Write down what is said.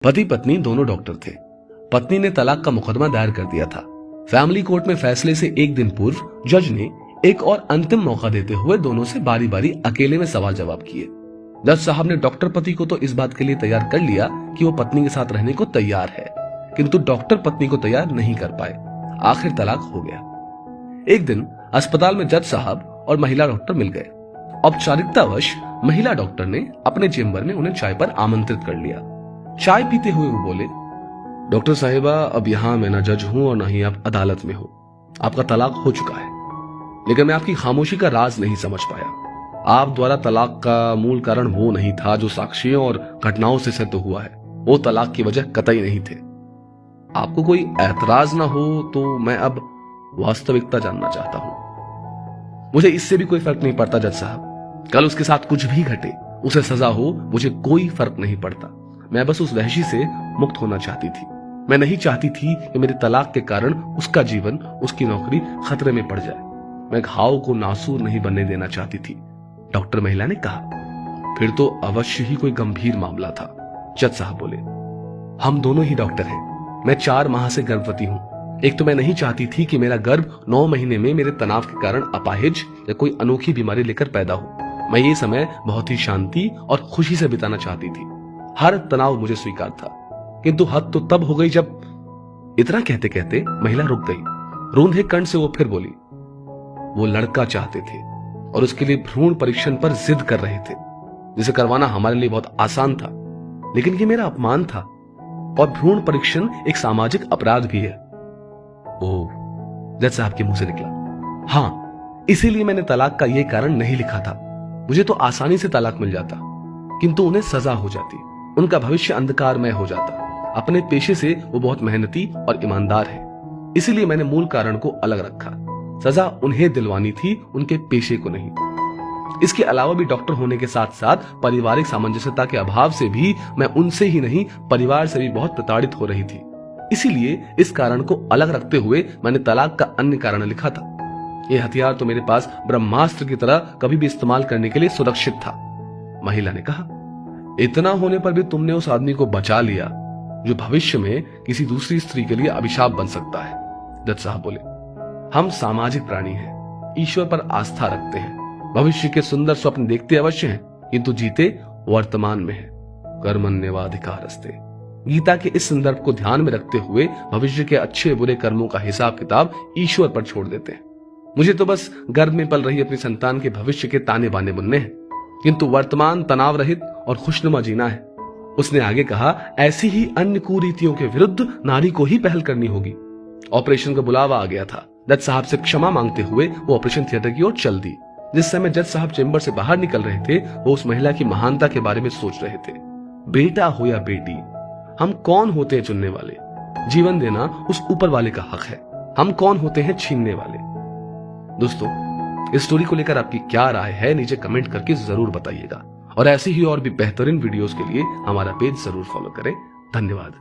पति पत्नी दोनों डॉक्टर थे। पत्नी ने तलाक का मुकदमा दायर कर दिया था। फैमिली कोर्ट में फैसले से एक दिन पूर्व जज ने एक और अंतिम मौका देते हुए दोनों से बारी बारी अकेले में सवाल जवाब किए। जज साहब ने डॉक्टर पति को तो इस बात के लिए तैयार कर लिया कि वो पत्नी के साथ रहने को तैयार है, किंतु डॉक्टर पत्नी को तैयार नहीं कर पाए। आखिर तलाक हो गया। एक दिन अस्पताल में जज साहब और महिला डॉक्टर मिल गए। औपचारिकतावश महिला डॉक्टर ने अपने चेंबर में उन्हें चाय पर आमंत्रित कर लिया। चाय पीते हुए वो बोले, डॉक्टर साहिबा, अब यहां मैं ना जज हूं और ना ही आप अदालत में हो। आपका तलाक हो चुका है, लेकिन मैं आपकी खामोशी का राज नहीं समझ पाया। आप द्वारा तलाक का मूल कारण वो नहीं था जो साक्ष्यों और घटनाओं से सिद्ध हुआ है। वो तलाक की वजह कतई नहीं थे। आपको कोई ऐतराज ना हो तो मैं अब वास्तविकता जानना चाहता हूं। मुझे इससे भी कोई फर्क नहीं पड़ता जज साहब, कल उसके साथ कुछ भी घटे, उसे सजा हो, मुझे कोई फर्क नहीं पड़ता। मैं बस उस वहशी से मुक्त होना चाहती थी। मैं नहीं चाहती थी कि मेरे तलाक के कारण उसका जीवन, उसकी नौकरी खतरे में पड़ जाए। मैं घाव को नासूर नहीं बनने देना चाहती थी। डॉक्टर महिला ने कहा, फिर तो अवश्य ही कोई गंभीर मामला था। जज साहब बोले, हम दोनों ही डॉक्टर हैं। मैं 4 माह से गर्भवती हूं। एक तो मैं नहीं चाहती थी कि मेरा गर्भ 9 महीने में मेरे तनाव के कारण अपाहिज या कोई अनोखी बीमारी लेकर पैदा हो। मैं ये समय बहुत ही शांति और खुशी से बिताना चाहती थी। हर तनाव मुझे स्वीकार था, किंतु हद तो तब हो गई जब। इतना कहते कहते महिला रुक गई। रूंधे कंठ से वो फिर बोली, वो लड़का चाहते थे और उसके लिए भ्रूण परीक्षण पर जिद कर रहे थे, जिसे करवाना हमारे लिए बहुत आसान था, लेकिन ये मेरा अपमान था और भ्रूण परीक्षण एक सामाजिक अपराध भी है। ओह, जज साहब के मुंह से निकला, हाँ, इसीलिए मैंने तलाक का ये कारण नहीं लिखा था। मुझे तो आसानी से तलाक मिल जाता, किंतु उन्हें सजा हो जाती, उनका भविष्य अंधकारमय हो जाता। अपने पेशे से वो बहुत मेहनती और ईमानदार है, इसीलिए मैंने मूल कारण को अलग रखा। सजा उन्हें दिलवानी थी, उनके पेशे को नहीं। इसके अलावा भी डॉक्टर होने के साथ साथ पारिवारिक सामंजस्यता के अभाव से भी मैं उनसे ही नहीं, परिवार से भी बहुत प्रताड़ित हो रही थी। इसीलिए इस कारण को अलग रखते हुए मैंने तलाक का अन्य कारण लिखा था। यह हथियार तो मेरे पास ब्रह्मास्त्र की तरह कभी भी इस्तेमाल करने के लिए सुरक्षित था। महिला ने कहा, इतना होने पर भी तुमने उस आदमी को बचा लिया जो भविष्य में किसी दूसरी स्त्री के लिए अभिशाप बन सकता है। जज साहब बोले, हम सामाजिक प्राणी हैं, ईश्वर पर आस्था रखते हैं, भविष्य के सुंदर स्वप्न देखते अवश्य हैं, किंतु जीते वर्तमान में है। कर्मण्येवाधिकारस्ते। गीता के इस संदर्भ को ध्यान में रखते हुए भविष्य के अच्छे बुरे कर्मों का हिसाब किताब ईश्वर पर छोड़ देते हैं। मुझे तो बस गर्भ में पल रही अपनी संतान के भविष्य के ताने बाने बुनने हैं, किंतु वर्तमान तनाव रहित और खुशनुमा जीना है। उसने आगे कहा, ऐसी ही अन्य कुरीतियों के विरुद्ध नारी को ही पहल करनी होगी। ऑपरेशन का बुलावा आ गया था। जज साहब से क्षमा मांगते हुए वो ऑपरेशन थिएटर की ओर चल दी। जिस समय जज साहब चेंबर से बाहर निकल रहे थे, वो उस महिला की महानता के बारे में सोच रहे थे। बेटा हो या बेटी, हम कौन होते हैं चुनने वाले? जीवन देना उस ऊपर वाले का हक है। हम कौन होते हैं छीनने वाले? दोस्तों, इस स्टोरी को लेकर आपकी क्या राय है, नीचे कमेंट करके जरूर बताइएगा। और ऐसी ही और भी बेहतरीन वीडियोस के लिए हमारा पेज जरूर फॉलो करें। धन्यवाद।